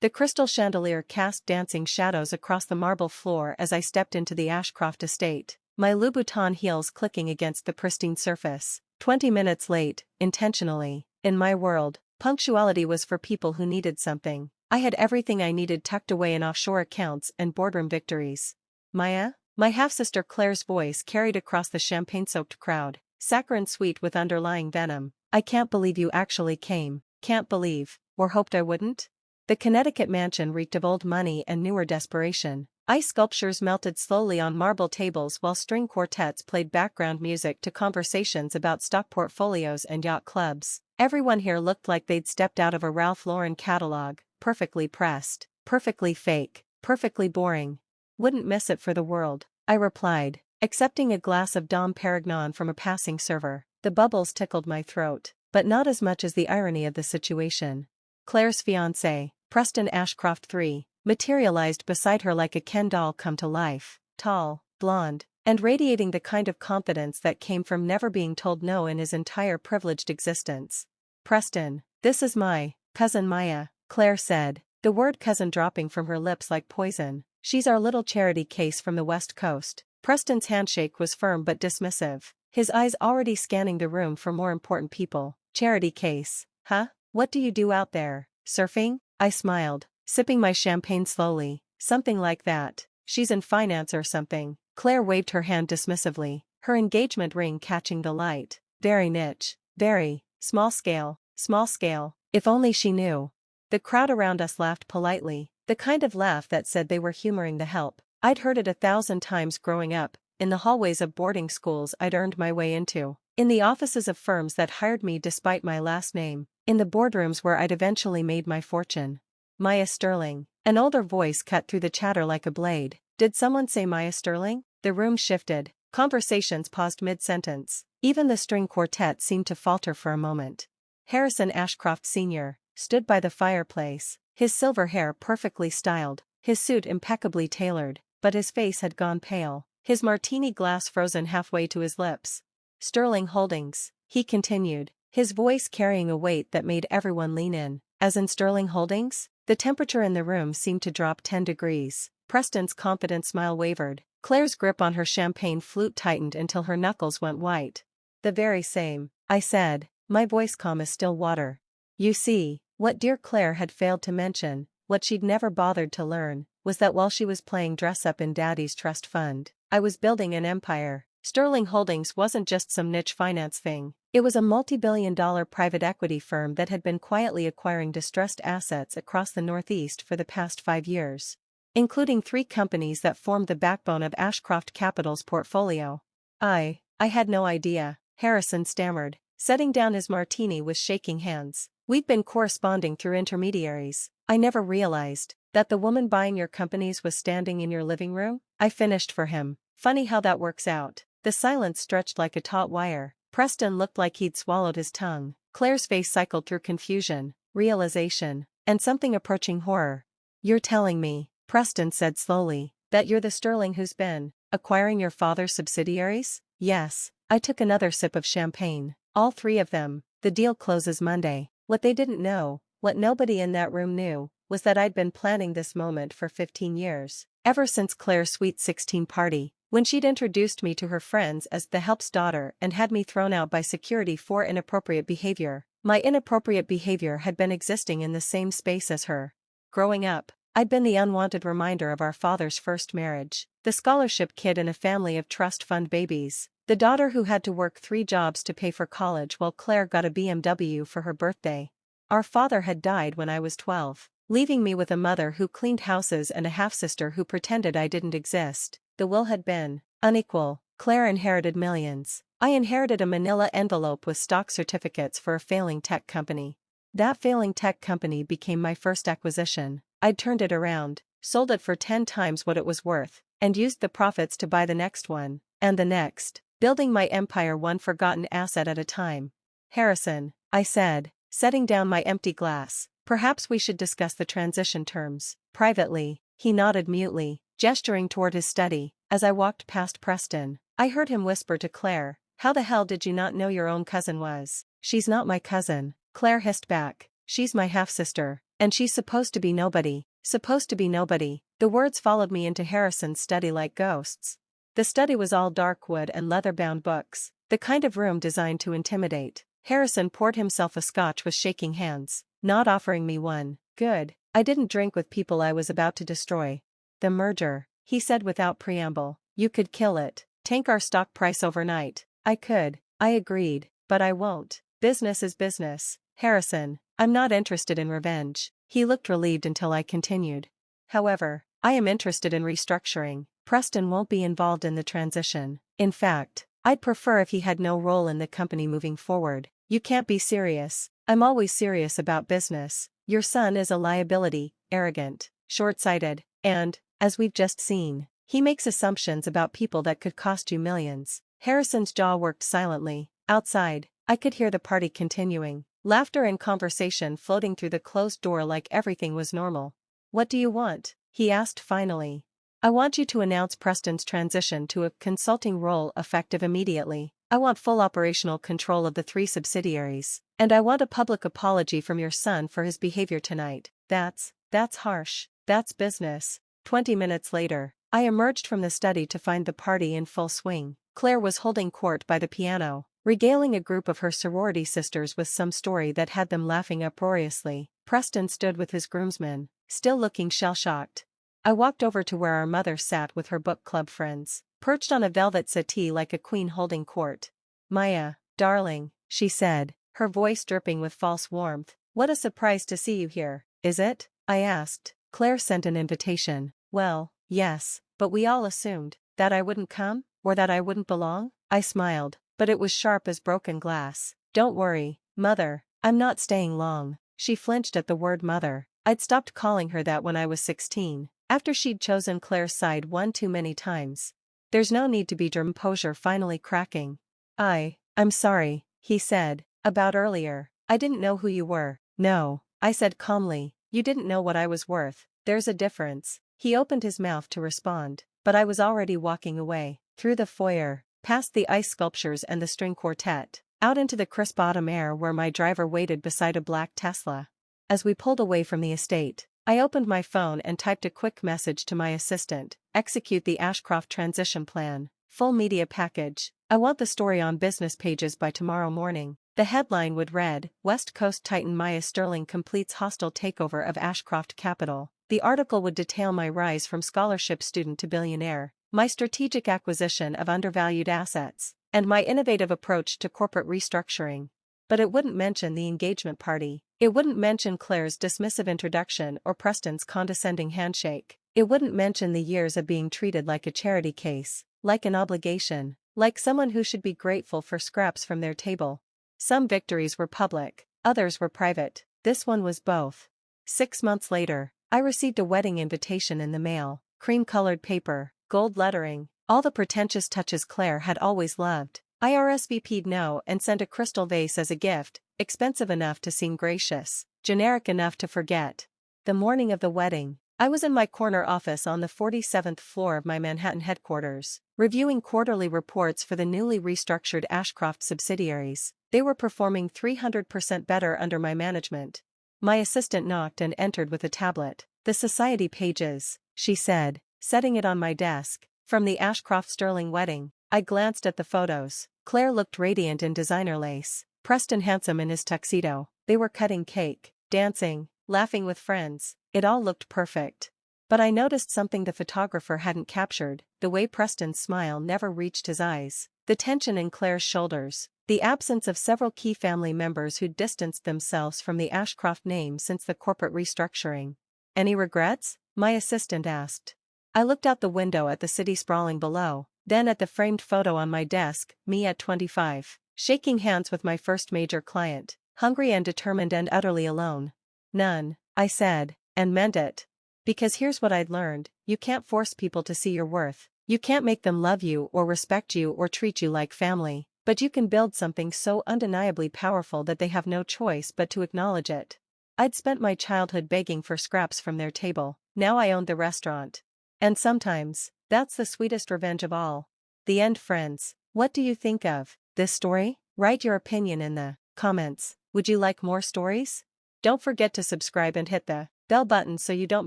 The crystal chandelier cast dancing shadows across the marble floor as I stepped into the Ashcroft estate, my Louboutin heels clicking against the pristine surface. 20 minutes late, intentionally. In my world, punctuality was for people who needed something. I had everything I needed tucked away in offshore accounts and boardroom victories. Maya? My half-sister Claire's voice carried across the champagne-soaked crowd, saccharine sweet with underlying venom. I can't believe you actually came. Can't believe, or hoped I wouldn't? The Connecticut mansion reeked of old money and newer desperation. Ice sculptures melted slowly on marble tables while string quartets played background music to conversations about stock portfolios and yacht clubs. Everyone here looked like they'd stepped out of a Ralph Lauren catalog, perfectly pressed, perfectly fake, perfectly boring. Wouldn't miss it for the world, I replied, accepting a glass of Dom Perignon from a passing server. The bubbles tickled my throat, but not as much as the irony of the situation. Claire's fiancé, Preston Ashcroft III, materialized beside her like a Ken doll come to life, tall, blonde, and radiating the kind of confidence that came from never being told no in his entire privileged existence. Preston, this is my cousin Maya, Claire said, the word cousin dropping from her lips like poison. She's our little charity case from the West Coast. Preston's handshake was firm but dismissive, his eyes already scanning the room for more important people. Charity case, huh? What do you do out there, surfing? I smiled, sipping my champagne slowly. Something like that. She's in finance or something. Claire waved her hand dismissively, her engagement ring catching the light. Very niche. Very. Small scale. Small scale. If only she knew. The crowd around us laughed politely, the kind of laugh that said they were humoring the help. I'd heard it 1,000 times growing up, in the hallways of boarding schools I'd earned my way into, in the offices of firms that hired me despite my last name, in the boardrooms where I'd eventually made my fortune. Maya Sterling. An older voice cut through the chatter like a blade. Did someone say Maya Sterling? The room shifted. Conversations paused mid-sentence. Even the string quartet seemed to falter for a moment. Harrison Ashcroft Sr. stood by the fireplace, his silver hair perfectly styled, his suit impeccably tailored, but his face had gone pale, his martini glass frozen halfway to his lips. Sterling Holdings, he continued, his voice carrying a weight that made everyone lean in. As in Sterling Holdings? The temperature in the room seemed to drop 10 degrees. Preston's confident smile wavered. Claire's grip on her champagne flute tightened until her knuckles went white. The very same, I said, my voice calm as still water. You see, what dear Claire had failed to mention, what she'd never bothered to learn, was that while she was playing dress-up in Daddy's trust fund, I was building an empire. Sterling Holdings wasn't just some niche finance thing. It was a multi-billion-dollar private equity firm that had been quietly acquiring distressed assets across the Northeast for the past 5 years, including 3 companies that formed the backbone of Ashcroft Capital's portfolio. I had no idea, Harrison stammered, setting down his martini with shaking hands. We've been corresponding through intermediaries. I never realized that the woman buying your companies was standing in your living room. I finished for him. Funny how that works out. The silence stretched like a taut wire. Preston looked like he'd swallowed his tongue. Claire's face cycled through confusion, realization, and something approaching horror. You're telling me, Preston said slowly, that you're the Sterling who's been acquiring your father's subsidiaries? Yes. I took another sip of champagne. All 3 of them. The deal closes Monday. What they didn't know, what nobody in that room knew, was that I'd been planning this moment for 15 years. Ever since Claire's sweet 16 party, when she'd introduced me to her friends as the help's daughter and had me thrown out by security for inappropriate behavior. My inappropriate behavior had been existing in the same space as her. Growing up, I'd been the unwanted reminder of our father's first marriage, the scholarship kid in a family of trust fund babies, the daughter who had to work 3 jobs to pay for college while Claire got a BMW for her birthday. Our father had died when I was 12, leaving me with a mother who cleaned houses and a half-sister who pretended I didn't exist. The will had been unequal. Claire inherited millions. I inherited a manila envelope with stock certificates for a failing tech company. That failing tech company became my first acquisition. I'd turned it around, sold it for 10 times what it was worth, and used the profits to buy the next one, and the next, building my empire one forgotten asset at a time. Harrison, I said, setting down my empty glass, perhaps we should discuss the transition terms privately. He nodded mutely, gesturing toward his study. As I walked past Preston, I heard him whisper to Claire, "How the hell did you not know your own cousin was?" "She's not my cousin," Claire hissed back. "She's my half-sister." And she's supposed to be nobody, supposed to be nobody. The words followed me into Harrison's study like ghosts. The study was all dark wood and leather-bound books, the kind of room designed to intimidate. Harrison poured himself a scotch with shaking hands, not offering me one. Good. I didn't drink with people I was about to destroy. The merger, he said without preamble. You could kill it, tank our stock price overnight. I could, I agreed, but I won't. Business is business, Harrison. I'm not interested in revenge. He looked relieved until I continued. However, I am interested in restructuring. Preston won't be involved in the transition. In fact, I'd prefer if he had no role in the company moving forward. You can't be serious. I'm always serious about business. Your son is a liability, arrogant, short-sighted, and, as we've just seen, he makes assumptions about people that could cost you millions. Harrison's jaw worked silently. Outside, I could hear the party continuing, laughter and conversation floating through the closed door like everything was normal. What do you want? He asked finally. I want you to announce Preston's transition to a consulting role effective immediately. I want full operational control of the 3 subsidiaries. And I want a public apology from your son for his behavior tonight. That's harsh. That's business. 20 minutes later, I emerged from the study to find the party in full swing. Claire was holding court by the piano, regaling a group of her sorority sisters with some story that had them laughing uproariously. Preston stood with his groomsmen, still looking shell-shocked. I walked over to where our mother sat with her book club friends, perched on a velvet settee like a queen holding court. Maya, darling, she said, her voice dripping with false warmth, what a surprise to see you here, is it? I asked. Claire sent an invitation. Well, yes, but we all assumed that I wouldn't come, or that I wouldn't belong? I smiled, but it was sharp as broken glass. Don't worry, Mother, I'm not staying long. She flinched at the word mother. I'd stopped calling her that when I was 16, after she'd chosen Claire's side one too many times. There's no need to be composure finally cracking. I'm sorry, he said, about earlier. I didn't know who you were. No, I said calmly, you didn't know what I was worth. There's a difference. He opened his mouth to respond, but I was already walking away, through the foyer, past the ice sculptures and the string quartet, out into the crisp autumn air where my driver waited beside a black Tesla. As we pulled away from the estate, I opened my phone and typed a quick message to my assistant, execute the Ashcroft transition plan, full media package. I want the story on business pages by tomorrow morning. The headline would read, West Coast Titan Maya Sterling completes hostile takeover of Ashcroft Capital. The article would detail my rise from scholarship student to billionaire, my strategic acquisition of undervalued assets, and my innovative approach to corporate restructuring. But it wouldn't mention the engagement party. It wouldn't mention Claire's dismissive introduction or Preston's condescending handshake. It wouldn't mention the years of being treated like a charity case, like an obligation, like someone who should be grateful for scraps from their table. Some victories were public, others were private. This one was both. 6 months later, I received a wedding invitation in the mail, cream-colored paper, gold lettering, all the pretentious touches Claire had always loved. I RSVP'd no and sent a crystal vase as a gift, expensive enough to seem gracious, generic enough to forget. The morning of the wedding, I was in my corner office on the 47th floor of my Manhattan headquarters, reviewing quarterly reports for the newly restructured Ashcroft subsidiaries. They were performing 300% better under my management. My assistant knocked and entered with a tablet. The society pages, she said, setting it on my desk, from the Ashcroft Sterling wedding. I glanced at the photos. Claire looked radiant in designer lace, Preston handsome in his tuxedo. They were cutting cake, dancing, laughing with friends. It all looked perfect. But I noticed something the photographer hadn't captured, the way Preston's smile never reached his eyes, the tension in Claire's shoulders, the absence of several key family members who'd distanced themselves from the Ashcroft name since the corporate restructuring. Any regrets? My assistant asked. I looked out the window at the city sprawling below, then at the framed photo on my desk, me at 25, shaking hands with my first major client, hungry and determined and utterly alone. None, I said, and meant it. Because here's what I'd learned, you can't force people to see your worth. You can't make them love you or respect you or treat you like family, but you can build something so undeniably powerful that they have no choice but to acknowledge it. I'd spent my childhood begging for scraps from their table, now I owned the restaurant. And sometimes, that's the sweetest revenge of all. The end, friends. What do you think of this story? Write your opinion in the comments. Would you like more stories? Don't forget to subscribe and hit the bell button so you don't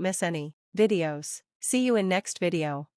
miss any videos. See you in next video.